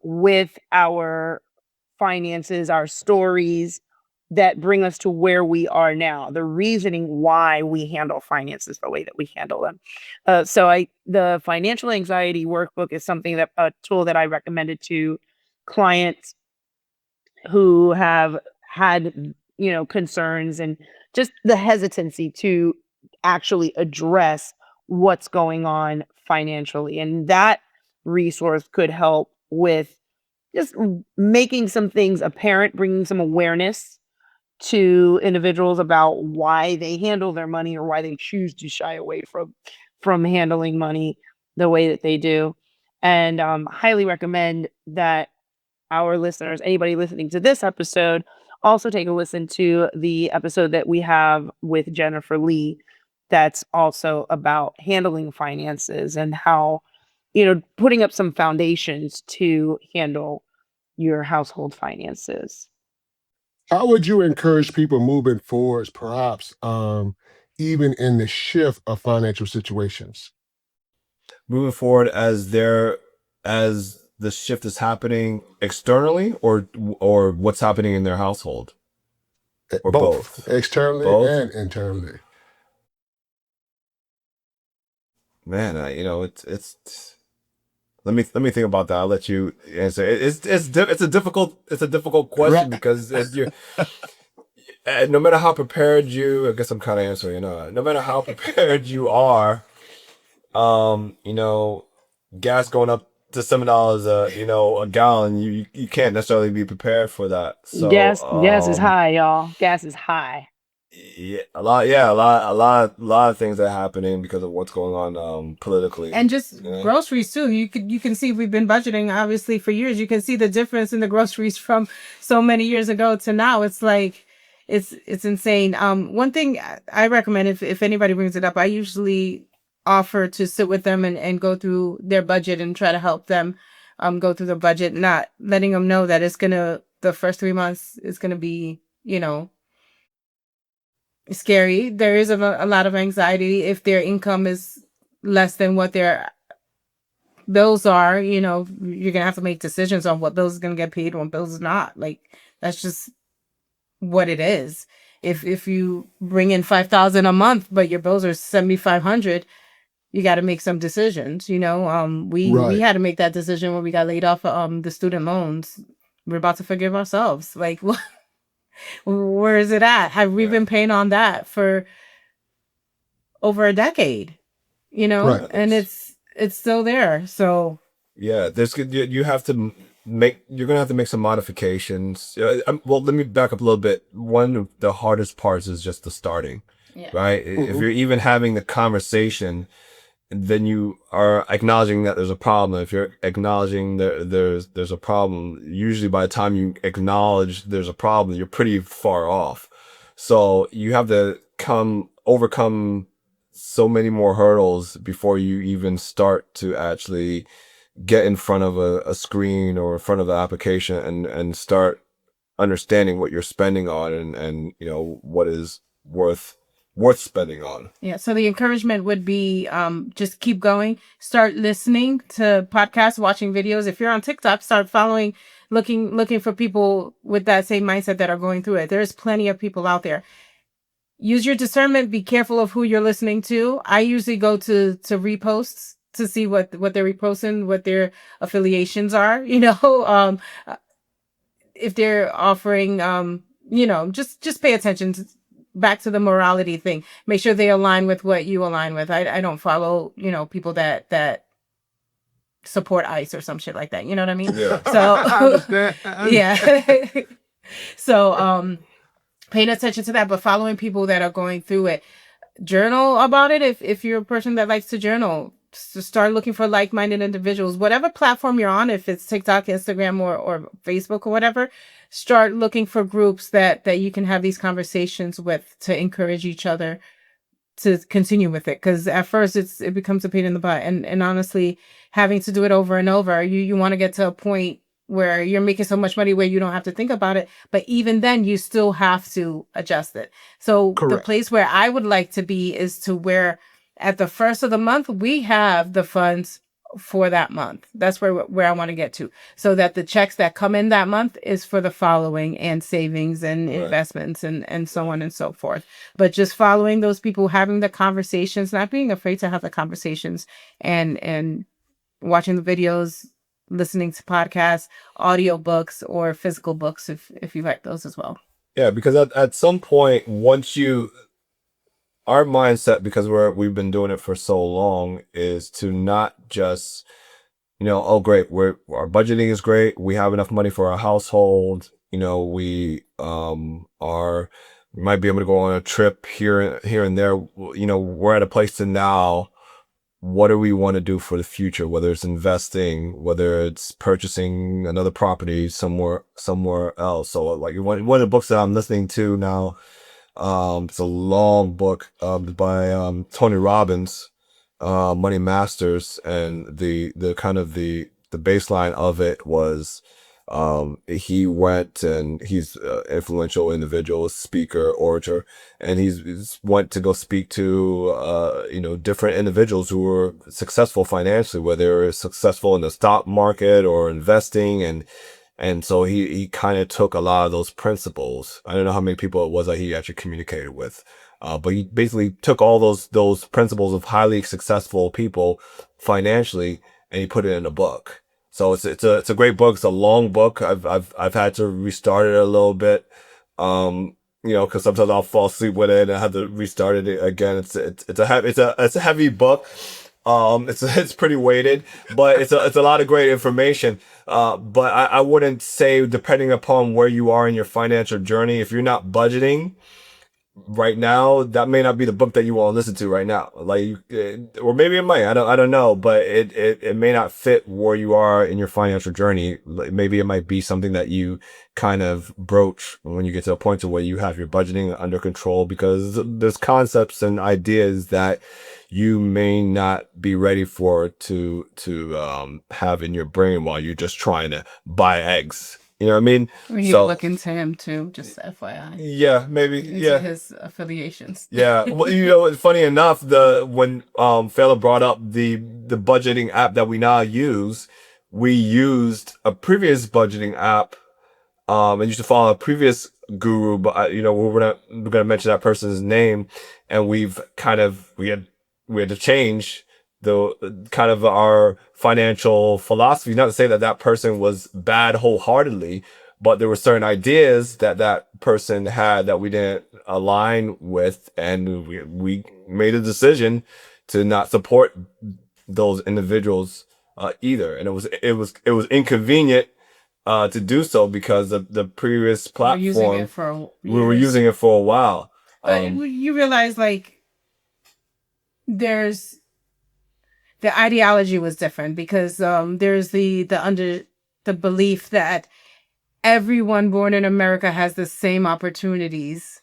with our finances, our stories that bring us to where we are now, the reasoning why we handle finances the way that we handle them. The financial anxiety workbook is a tool that I recommended to clients who have had, concerns and just the hesitancy to actually address what's going on financially. And that resource could help with just making some things apparent, bringing some awareness to individuals about why they handle their money or why they choose to shy away from handling money the way that they do. And highly recommend that our listeners, anybody listening to this episode, also take a listen to the episode that we have with Jennifer Lee that's also about handling finances and how, putting up some foundations to handle your household finances. How would you encourage people moving forwards, perhaps even in the shift of financial situations? Moving forward, as the shift is happening externally, or what's happening in their household, or Both both. externally Both. and internally. Man, it's. Let me think about that. I'll let you answer. It's a difficult question, Right. because no matter how prepared you, I guess I'm kind of answering. No matter how prepared you are, um, you know, gas going up to $7 a gallon, you can't necessarily be prepared for that. So Gas is high, y'all. Gas is high. a lot of things are happening because of what's going on politically. And just You know? groceries too. You can see we've been budgeting obviously for years. You can see the difference in the groceries from so many years ago to now. It's like it's insane. One thing I recommend, if anybody brings it up, I usually offer to sit with them and go through their budget and try to help them go through the budget, not letting them know that the first 3 months is gonna be, scary. There is a lot of anxiety if their income is less than what their bills are. You're gonna have to make decisions on what bills is gonna get paid, what bills is not. Like, that's just what it is. If you bring in 5,000 a month but your bills are 7,500, you got to make some decisions. We Right. had to make that decision when we got laid off the student loans. We're about to forgive ourselves. Like, where is it at? Have we been paying on that for over a decade? Right. And it's still there. So Yeah, you have to you're gonna have to make some modifications. Well, let me back up a little bit. One of the hardest parts is just the starting, yeah. right? If you're even having the conversation, then you are acknowledging that there's a problem. If you're acknowledging there's a problem, usually by the time you acknowledge there's a problem, you're pretty far off. So you have to overcome so many more hurdles before you even start to actually get in front of a screen or in front of the application and start understanding what you're spending on, and what is worth spending on. Yeah. So the encouragement would be just keep going. Start listening to podcasts, watching videos. If you're on TikTok, start following, looking for people with that same mindset that are going through it. There's plenty of people out there. Use your discernment. Be careful of who you're listening to. I usually go to reposts to see what they're reposting, what their affiliations are. If they're offering, just pay attention back to the morality thing. Make sure they align with what you align with. I don't follow, people that support ICE or some shit like that. You know what I mean? Yeah. So I understand. yeah. So paying attention to that, but following people that are going through it. Journal about it if you're a person that likes to journal. Start looking for like-minded individuals, whatever platform you're on, if it's TikTok, Instagram, or Facebook or whatever. Start looking for groups that you can have these conversations with to encourage each other to continue with it, because at first it becomes a pain in the butt, and honestly, having to do it over and over, you want to get to a point where you're making so much money where you don't have to think about it, but even then you still have to adjust it. So the Correct. place where I would like to be is to where at the first of the month we have the funds for that month. That's where I want to get to, so that the checks that come in that month is for the following, and savings and Right. investments and so on and so forth. But just following those people, having the conversations, not being afraid to have the conversations, and watching the videos, listening to podcasts, audiobooks, or physical books if you like those as well. Yeah, because at some point, once you, our mindset, because we've been doing it for so long, is to not just, oh great, our budgeting is great, we have enough money for our household, we might be able to go on a trip here and there. We're at a place to now, what do we want to do for the future, whether it's investing, whether it's purchasing another property somewhere else. So like one of the books that I'm listening to now, it's a long book by Tony Robbins, Money Masters, and the kind of the baseline of it was, he went, and he's an influential individual, speaker, orator, and he's went to go speak to different individuals who were successful financially, whether they were successful in the stock market or investing, and so he kind of took a lot of those principles. I don't know how many people it was that he actually communicated with, but he basically took all those principles of highly successful people financially, and he put it in a book. So it's a great book. It's a long book. I've had to restart it a little bit, because sometimes I'll fall asleep with it and I have to restart it again. It's a heavy book. It's pretty weighted, but it's a lot of great information. But I wouldn't say, depending upon where you are in your financial journey, if you're not budgeting right now, that may not be the book that you want to listen to right now. Like, or maybe it might. I don't know, but it may not fit where you are in your financial journey. Maybe it might be something that you kind of broach when you get to a point to where you have your budgeting under control, because there's concepts and ideas that you may not be ready for to have in your brain while you're just trying to buy eggs. You know what I mean? We need to look into him too, just FYI. Yeah, maybe. Into his affiliations. Yeah. Well, funny enough, when Fela brought up the budgeting app that we now use, we used a previous budgeting app, and used to follow a previous guru, but we're gonna mention that person's name, and we had to change the kind of our financial philosophy. Not to say that person was bad wholeheartedly, but there were certain ideas that person had that we didn't align with, and we made a decision to not support those individuals either. And it was inconvenient to do so, because the previous platform we were using it for a while. But you realize, like, there's the ideology was different, because there's the belief that everyone born in America has the same opportunities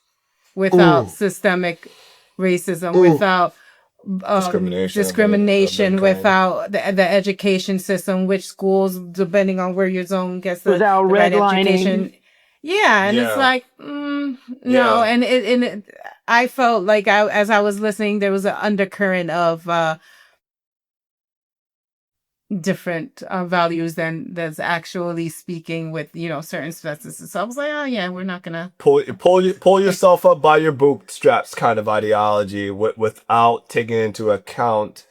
without systemic racism, without discrimination, without the education system, which schools, depending on where your zone gets the right education. Yeah, and it's like, no, and I felt like as I was listening, there was an undercurrent of different values than that's actually speaking with certain specifics. So I was like, oh yeah, we're not gonna pull yourself up by your bootstraps kind of ideology without taking into account.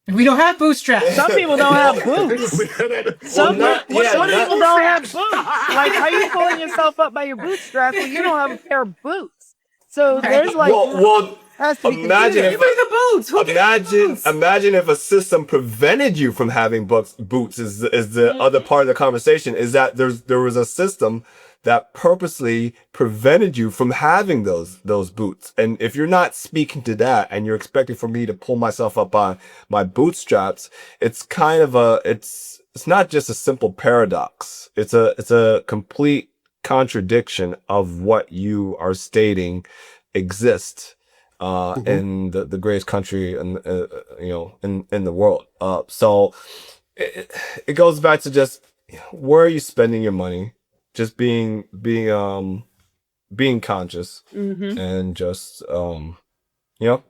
We don't have bootstraps. Some people don't have boots. Some people don't have boots. Like, how are you pulling yourself up by your bootstraps when you don't have a pair of boots? So there's like, imagine if a system prevented you from having boots. Is the other part of the conversation, is that there was a system that purposely prevented you from having those boots. And if you're not speaking to that and you're expecting for me to pull myself up by my bootstraps, it's kind of it's not just a simple paradox. It's a complete contradiction of what you are stating exists Hmm. in the greatest country in in the world. So it, it goes back to just where are you spending your money? Just being conscious Hmm. and just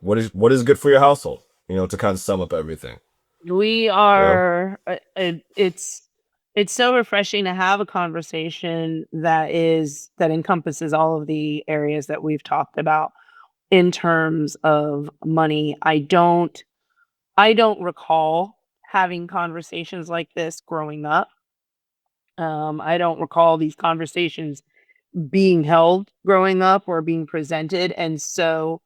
what is good for your household. To kind of sum up everything. We Yeah. are. It's so refreshing to have a conversation that encompasses all of the areas that we've talked about in terms of money. I don't recall having conversations like this growing up. I don't recall these conversations being held growing up or being presented, and so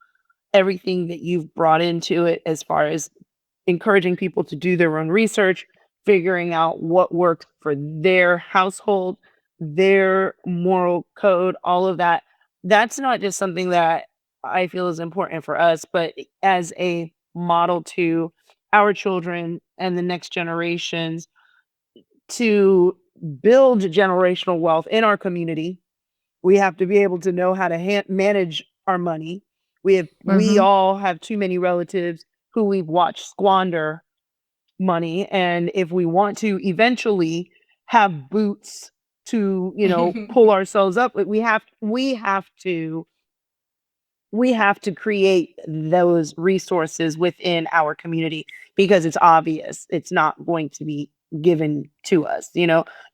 everything that you've brought into it as far as encouraging people to do their own research, figuring out what works for their household, their moral code, all of that. That's not just something that I feel is important for us, but as a model to our children and the next generations to build generational wealth in our community. We have to be able to know how to manage our money. We Mm-hmm. all have too many relatives who we've watched squander money, and if we want to eventually have boots to, pull ourselves up, we have to create those resources within our community because it's obvious it's not going to be given to us,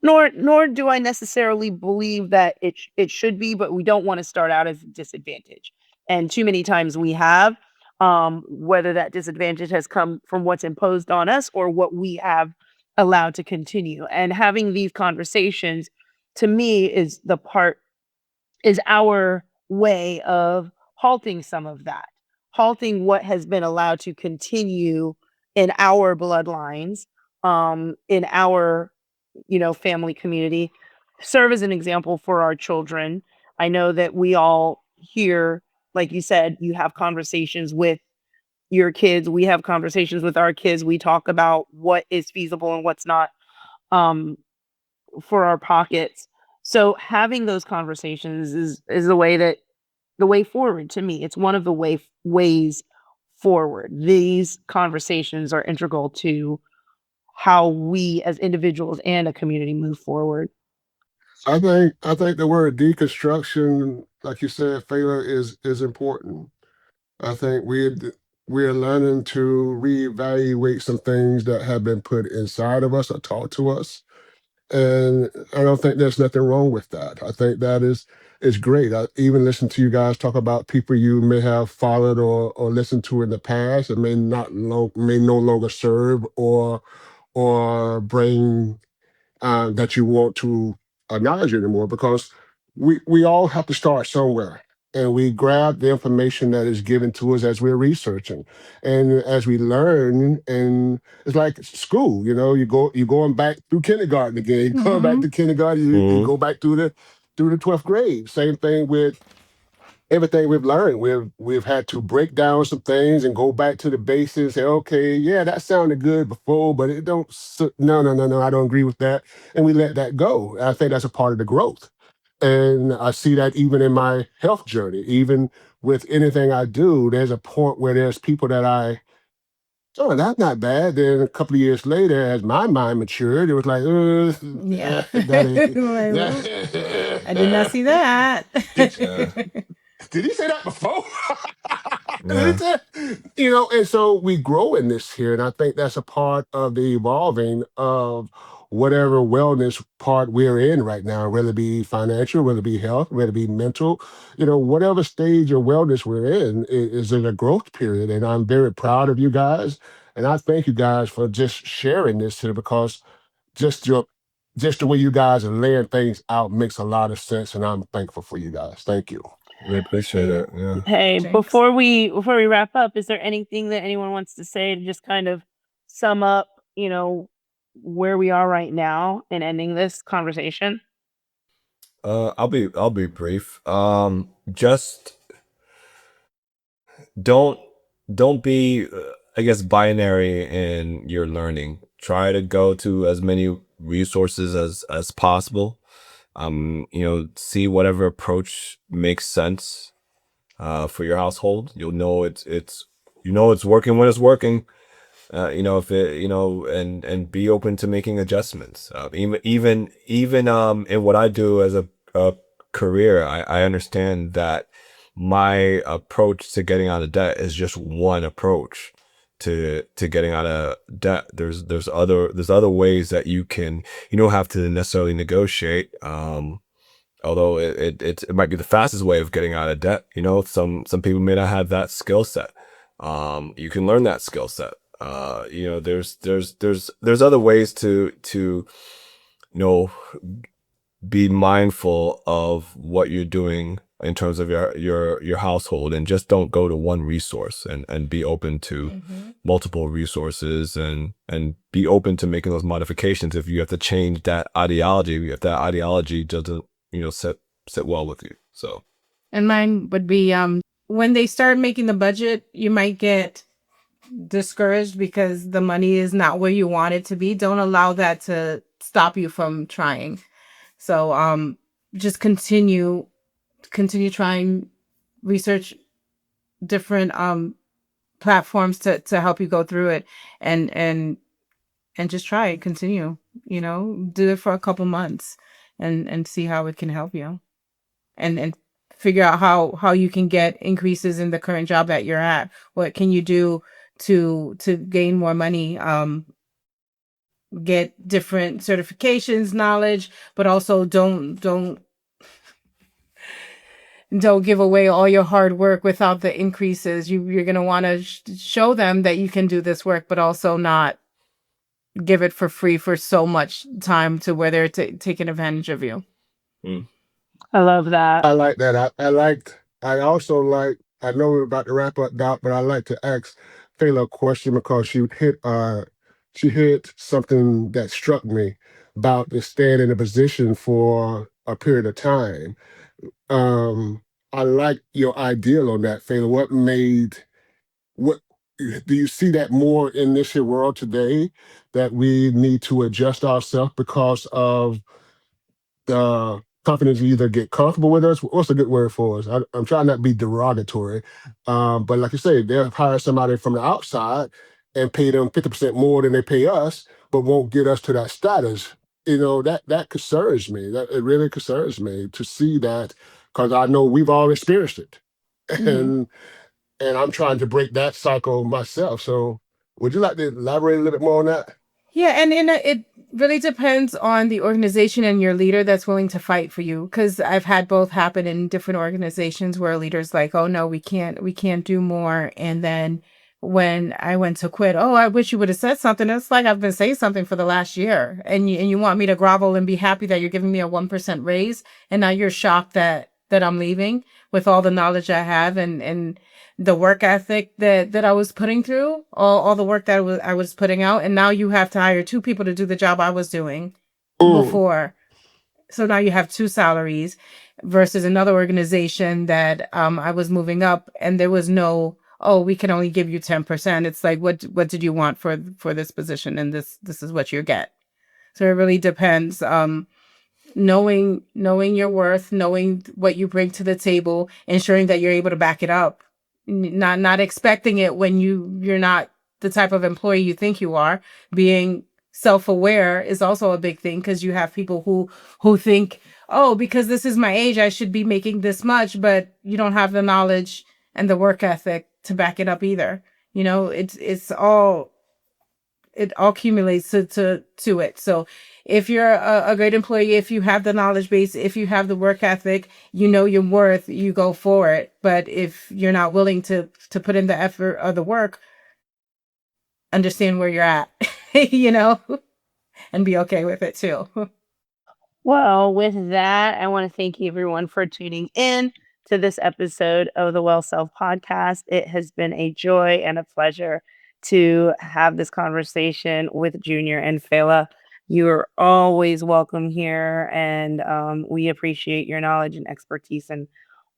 nor do I necessarily believe that it should be, but we don't want to start out as a disadvantage, and too many times we have, whether that disadvantage has come from what's imposed on us or what we have allowed to continue. And having these conversations, to me, is our way of halting some of that, halting what has been allowed to continue in our bloodlines, in our, family community, serve as an example for our children. I know that we all here, like you said, you have conversations with your kids. We have conversations with our kids. We talk about what is feasible and what's not. Um, for our pockets. So having those conversations is the way forward to me. It's one of the ways forward. These conversations are integral to how we as individuals and a community move forward. I think the word deconstruction, like you said, Fela, is important. I think we're learning to reevaluate some things that have been put inside of us or taught to us. And I don't think there's nothing wrong with that. I think that is great. I even listen to you guys talk about people you may have followed or listened to in the past and may no longer serve or bring that you want to acknowledge anymore, because we all have to start somewhere, and we grab the information that is given to us as we're researching and as we learn. And it's like school, you're going back through kindergarten again. You're going back Mm-hmm. to kindergarten, you Hmm. go back through the 12th grade. Same thing with everything we've learned. We've had to break down some things and go back to the basics. Say, okay, yeah, that sounded good before, but it don't. No, no, no, no. I don't agree with that, and we let that go. I think that's a part of the growth, and I see that even in my health journey. Even with anything I do, there's a point where there's people that oh, that's not bad. Then a couple of years later, as my mind matured, it was like, Yeah. that ain't Like, well, I did not that. see that. did, Yeah. did he say that before? Did he Yeah. say? And so we grow in this here, and I think that's a part of the evolving of whatever wellness part we're in right now, whether it be financial, whether it be health, whether it be mental, whatever stage of wellness we're in is in a growth period. And I'm very proud of you guys. And I thank you guys for just sharing this here, because just your just the way you guys are laying things out makes a lot of sense, and I'm thankful for you guys. Thank you. We appreciate Yeah. it. Yeah. Hey, Jinx. before we wrap up, is there anything that anyone wants to say to just kind of sum up, where we are right now in ending this conversation? I'll be brief. Just don't don't be I guess binary in your learning. Try to go to as many resources as possible. See whatever approach makes sense for your household. You'll know it's working when it's working. If it, and be open to making adjustments. Even in what I do as a career, I understand that my approach to getting out of debt is just one approach to getting out of debt. There's other ways that you don't have to necessarily negotiate. Although it might be the fastest way of getting out of debt. Some people may not have that skill set. You can learn that skill set. There's other ways to know be mindful of what you're doing in terms of your household, and just don't go to one resource, and be open to Mm-hmm. multiple resources, and be open to making those modifications if you have to change that ideology, if that ideology doesn't sit well with you. So And mine would be when they start making the budget, you might get discouraged because the money is not where you want it to be. Don't allow that to stop you from trying. So just continue trying, research different platforms to help you go through it, and just try it, continue, do it for a couple months, and see how it can help you, and figure out how you can get increases in the current job that you're at. What can you do to gain more money, get different certifications, knowledge, but also don't give away all your hard work without the increases. You're going to want to show them that you can do this work, but also not give it for free for so much time to where they're taking advantage of you. mm, I love that. I like that. I also like, I know we're about to wrap up, Doc, but I like to ask Fela a question because she hit something that struck me about the staying in a position for a period of time. Um, I like your ideal on that, Fela. What do you see that more in this here world today, that we need to adjust ourselves because of the companies either get comfortable with us? What's a good word for us? I'm trying not to be derogatory, but like you say, they'll hire somebody from the outside and pay them 50% more than they pay us, but won't get us to that status. That concerns me. That it really concerns me to see that, because I know we've all experienced it, Hmm. and I'm trying to break that cycle myself. So, would you like to elaborate a little bit more on that? Yeah, and it really depends on the organization and your leader that's willing to fight for you. Because I've had both happen in different organizations where leaders like, oh no, we can't do more. And then when I went to quit, oh, I wish you would have said something. It's like I've been saying something for the last year, and you want me to grovel and be happy that you're giving me a 1% raise, and now you're shocked that I'm leaving with all the knowledge I have, and the work ethic that I was putting through, all the work that I was putting out, and now you have to hire two people to do the job I was doing Mm, before. So now you have two salaries versus another organization that I was moving up, and there was no, oh, we can only give you 10%. It's like, what did you want for this position, and this is what you get. So it really depends. Knowing your worth, knowing what you bring to the table, ensuring that you're able to back it up, not expecting it when you're not the type of employee you think you are. Being self-aware is also a big thing, because you have people who think, oh, because this is my age, I should be making this much, but you don't have the knowledge and the work ethic to back it up either. It all accumulates to it. So if you're a great employee, if you have the knowledge base, if you have the work ethic, you know your worth, you go for it. But if you're not willing to put in the effort or the work, understand where you're at, you know, and be okay with it too. Well, with that, I want to thank everyone for tuning in to this episode of the Well Self podcast. It has been a joy and a pleasure to have this conversation with Junior and Fela. You are always welcome here, and we appreciate your knowledge and expertise and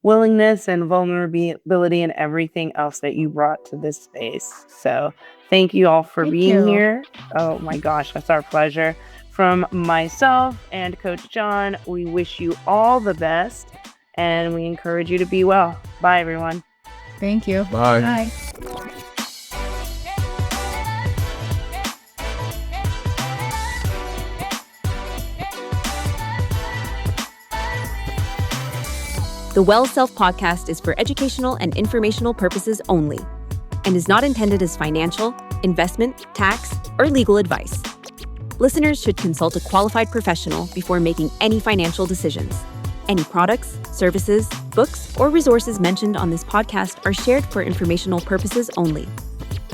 willingness and vulnerability and everything else that you brought to this space. So, thank you all for Thank being you. here. Oh my gosh, that's our pleasure. From myself and Coach John, we wish you all the best and we encourage you to be well. Bye, everyone. Thank you. Bye. Bye. The Well Self podcast is for educational and informational purposes only and is not intended as financial, investment, tax, or legal advice. Listeners should consult a qualified professional before making any financial decisions. Any products, services, books, or resources mentioned on this podcast are shared for informational purposes only.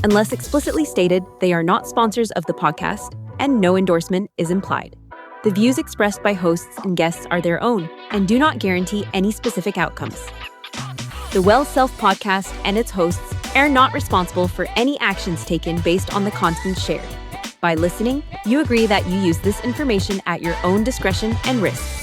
Unless explicitly stated, they are not sponsors of the podcast, and no endorsement is implied. The views expressed by hosts and guests are their own and do not guarantee any specific outcomes. The Well Self podcast and its hosts are not responsible for any actions taken based on the content shared. By listening, you agree that you use this information at your own discretion and risk.